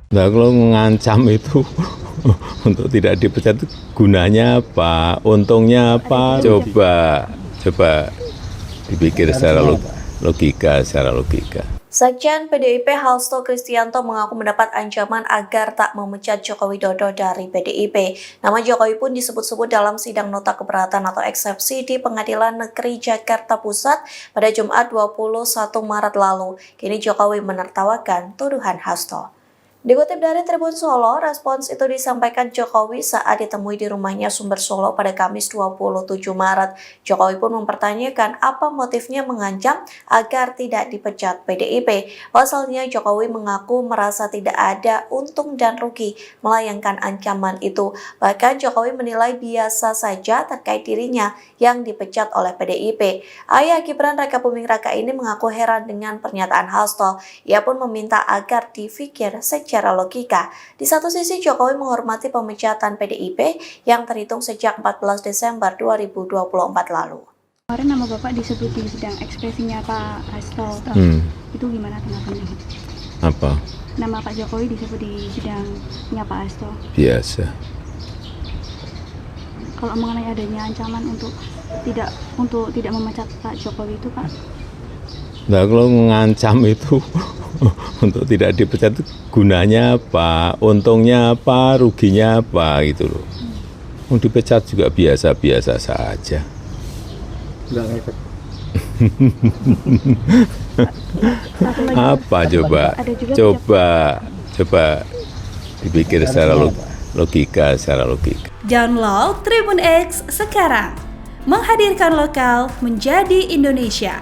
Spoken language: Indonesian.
Nah, kalau ngancam itu untuk tidak dipecat itu gunanya apa? Untungnya apa? Coba dipikir secara logika. Sekjen PDIP Hasto Kristianto mengaku mendapat ancaman agar tak memecat Joko Widodo dari PDIP. Nama Jokowi pun disebut-sebut dalam sidang nota keberatan atau eksepsi di Pengadilan Negeri Jakarta Pusat pada Jumat 21 Maret lalu. Kini Jokowi menertawakan tuduhan Hasto. Dikutip dari Tribun Solo, respons itu disampaikan Jokowi saat ditemui di rumahnya Sumber Solo pada Kamis 27 Maret. Jokowi pun mempertanyakan apa motifnya mengancam agar tidak dipecat PDIP. Pasalnya Jokowi mengaku merasa tidak ada untung dan rugi melayangkan ancaman itu. Bahkan Jokowi menilai biasa saja terkait dirinya yang dipecat oleh PDIP. Ayah Gibran Rakabuming Raka ini mengaku heran dengan pernyataan Hasto. Ia pun meminta agar dipikir secara logika. Di satu sisi Jokowi menghormati pemecatan PDIP yang terhitung sejak 14 Desember 2024 lalu. Kemarin nama Bapak disebut di sidang ekspresinya Pak Hasto. Itu gimana tanggapannya? Apa? Nama Pak Jokowi disebut di sidangnya Pak Hasto. Biasa. Kalau mengenai adanya ancaman untuk tidak memecat Pak Jokowi itu, Pak? Nah, kalau ngancam itu untuk tidak dipecat itu gunanya apa? Untungnya apa? Ruginya apa gitu loh. Mau dipecat juga biasa-biasa saja. Nggak ngefek. Apa coba? Coba dipikir secara logika. Download Tribun X sekarang, menghadirkan lokal menjadi Indonesia.